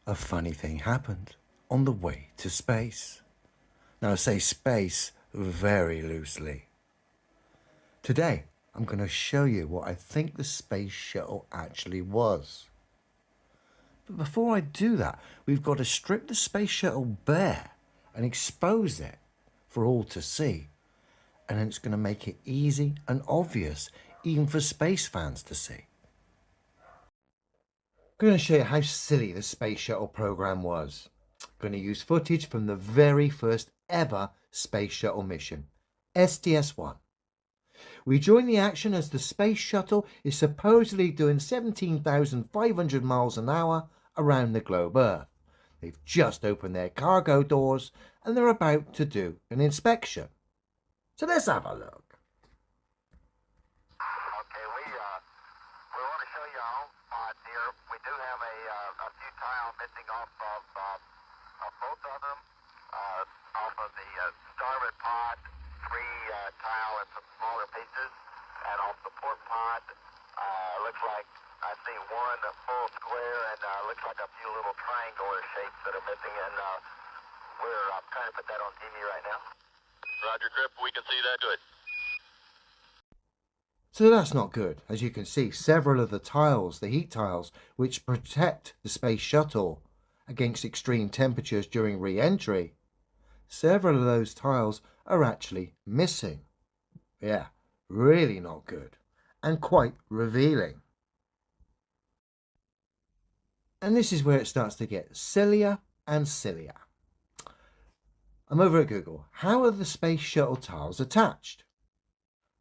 A funny thing happened on the way to space. Now I say space very loosely. Today, I'm going to show you what I think the space shuttle actually was. But before I do that, we've got to strip the space shuttle bare and expose it for all to see. And then it's going to make it easy and obvious even for space fans to see. I'm going to show you how silly the space shuttle program was. I'm going to use footage from the very first ever space shuttle mission, STS-1. We join the action as the space shuttle is supposedly doing 17,500 miles an hour around the globe Earth. They've just opened their cargo doors and they're about to do an inspection. So let's have a look. Okay, we want to show you our home pod here. We do have a few tiles missing off of both of them, off of the starboard pod, three tile and some smaller pieces, and off the port pod, looks like I see one full square and looks like a few little triangular shapes that are missing, and we're trying to put that on TV right now. Roger, Grip, we can see that good. So that's not good. As you can see, several of the tiles, the heat tiles, which protect the space shuttle against extreme temperatures during re-entry, several of those tiles are actually missing. Yeah, really not good and quite revealing. And this is where it starts to get sillier and sillier. I'm over at Google. How are the space shuttle tiles attached?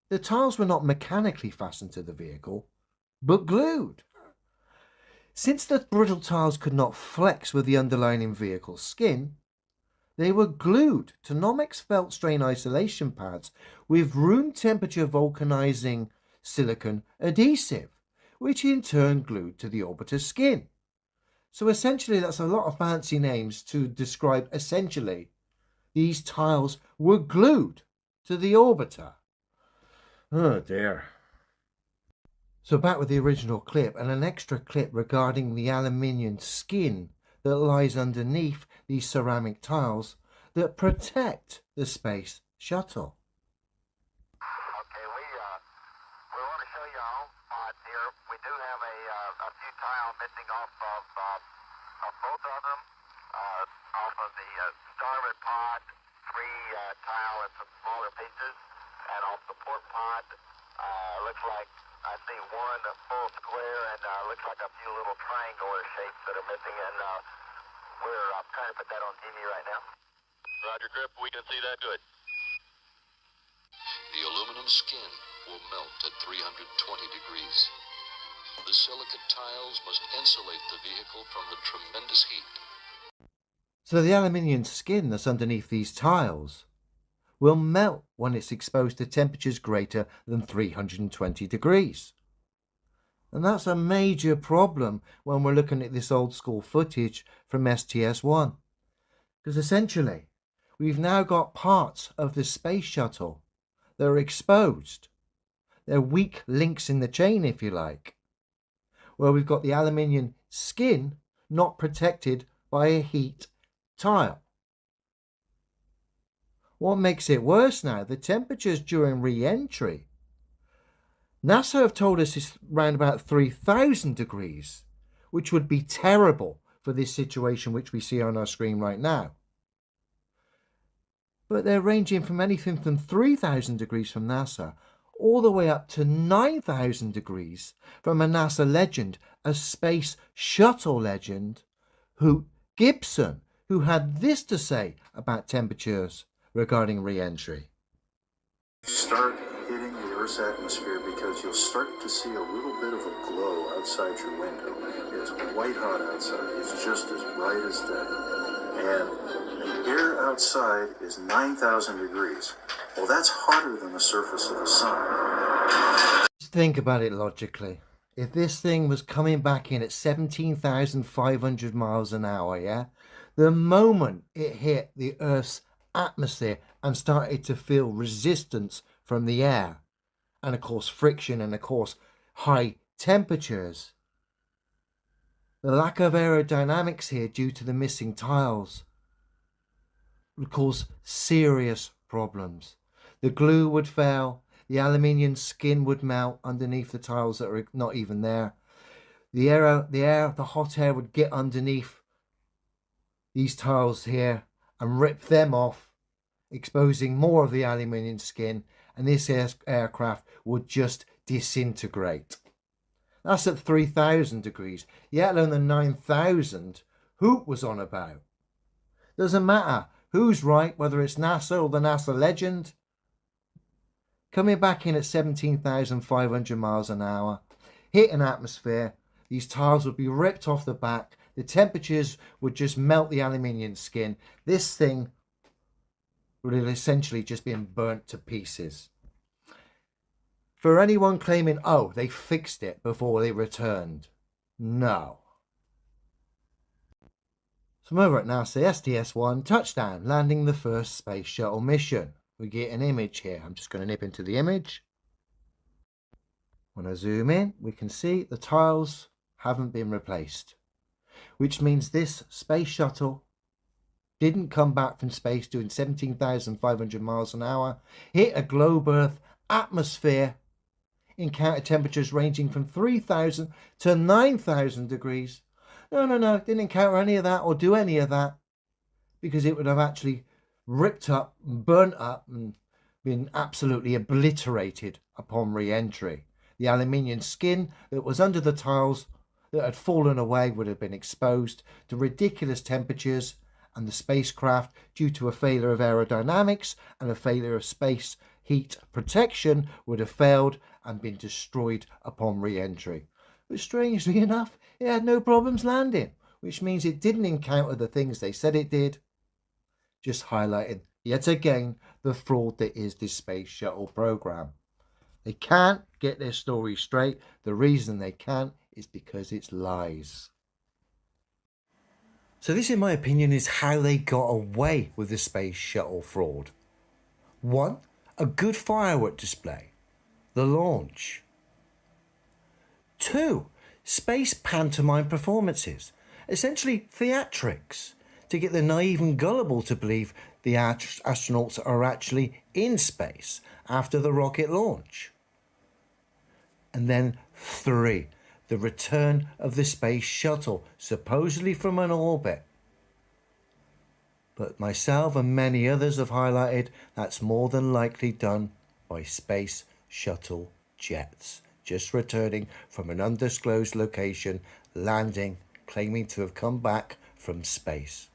The tiles were not mechanically fastened to the vehicle, but glued. Since the brittle tiles could not flex with the underlying vehicle skin, they were glued to Nomex felt strain isolation pads with room temperature vulcanizing silicon adhesive, which in turn glued to the orbiter's skin. So essentially that's a lot of fancy names to describe essentially these tiles were glued to the orbiter. Oh dear. So back with the original clip and an extra clip regarding the aluminium skin that lies underneath these ceramic tiles that protect the space shuttle. Okay, we want to show you our home pod here. We do have a few tiles missing off of both of them, off of the starboard pod, three tile and some smaller pieces, and off the port pod, looks like I see one full square and looks like a few little triangular shapes that are missing, and we're trying to put that on TV right now. Roger, Grip, we can see that good. The aluminum skin will melt at 320 degrees. The silicate tiles must insulate the vehicle from the tremendous heat. So the aluminium skin that's underneath these tiles will melt when it's exposed to temperatures greater than 320 degrees. And that's a major problem when we're looking at this old school footage from STS-1. Because essentially, we've now got parts of the space shuttle that are exposed. They're weak links in the chain, if you like, where we've got the aluminium skin not protected by a heat tile. What makes it worse now, the temperatures during re-entry. NASA have told us it's around about 3,000 degrees, which would be terrible for this situation which we see on our screen right now. But they're ranging from anything from 3,000 degrees from NASA all the way up to 9,000 degrees from a NASA legend, a space shuttle legend, Gibson, who had this to say about temperatures regarding re-entry. Start hitting the Earth's atmosphere because you'll start to see a little bit of a glow outside your window. It's white hot outside. It's just as bright as day. And the air outside is 9,000 degrees. Well, that's hotter than the surface of the sun. Just think about it logically. If this thing was coming back in at 17,500 miles an hour, yeah? The moment it hit the Earth's atmosphere and started to feel resistance from the air, and of course friction, and of course high temperatures, The lack of aerodynamics here due to the missing tiles would cause serious problems. The glue would fail, the aluminium skin would melt underneath the tiles that are not even there. The hot air would get underneath these tiles here and rip them off, exposing more of the aluminium skin, and this aircraft would just disintegrate. That's at 3,000 degrees, yet alone the 9,000 Hoop was on about. Doesn't matter who's right, whether it's NASA or the NASA legend. Coming back in at 17,500 miles an hour, hit an atmosphere, these tiles would be ripped off the back, the temperatures would just melt the aluminium skin. This thing would have essentially just been burnt to pieces. For anyone claiming, oh, they fixed it before they returned, no. So I'm over at NASA STS-1, touchdown, landing the first space shuttle mission. We get an image here. I'm just going to nip into the image. When I zoom in, we can see the tiles haven't been replaced, which means this space shuttle didn't come back from space doing 17,500 miles an hour, hit a globe Earth atmosphere, encountered temperatures ranging from 3,000 to 9,000 degrees. No, didn't encounter any of that or do any of that, because it would have actually ripped up, burnt up, and been absolutely obliterated upon re-entry. The aluminium skin that was under the tiles that had fallen away would have been exposed to ridiculous temperatures, and the spacecraft, due to a failure of aerodynamics and a failure of space heat protection, would have failed and been destroyed upon re-entry. But strangely enough, it had no problems landing, which means it didn't encounter the things they said it did. Just highlighting yet again the fraud that is this space shuttle program. They can't get their story straight. The reason they can't is because it's lies. So this, in my opinion, is how they got away with the space shuttle fraud. 1. A good firework display. The launch. 2. Space pantomime performances. Essentially theatrics, to get the naive and gullible to believe the astronauts are actually in space after the rocket launch. And then 3. The return of the space shuttle, supposedly from an orbit. But myself and many others have highlighted that's more than likely done by space shuttle jets, just returning from an undisclosed location, landing, claiming to have come back from space.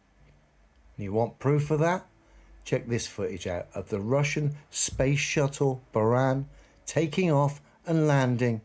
You want proof of that? Check this footage out of the Russian space shuttle Buran taking off and landing.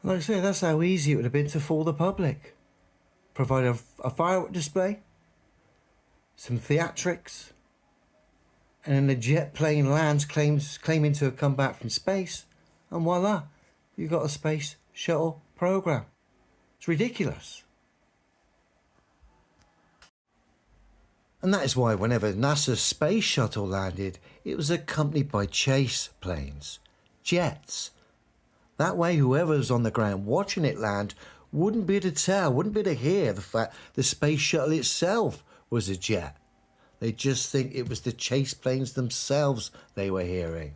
Like I say, that's how easy it would have been to fool the public. Provide a firework display, some theatrics, and then the jet plane lands claiming to have come back from space, and voila, you've got a space shuttle program. It's ridiculous. And that is why whenever NASA's space shuttle landed, it was accompanied by chase planes, jets. That way whoever was on the ground watching it land wouldn't be able to tell, wouldn't be able to hear the fact the space shuttle itself was a jet. They'd just think it was the chase planes themselves they were hearing.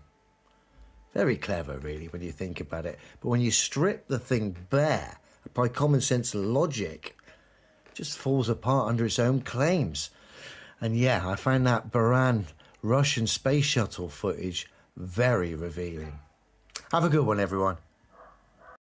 Very clever, really, when you think about it. But when you strip the thing bare by common sense logic, it just falls apart under its own claims. And yeah, I find that Buran Russian space shuttle footage very revealing. Have a good one, everyone.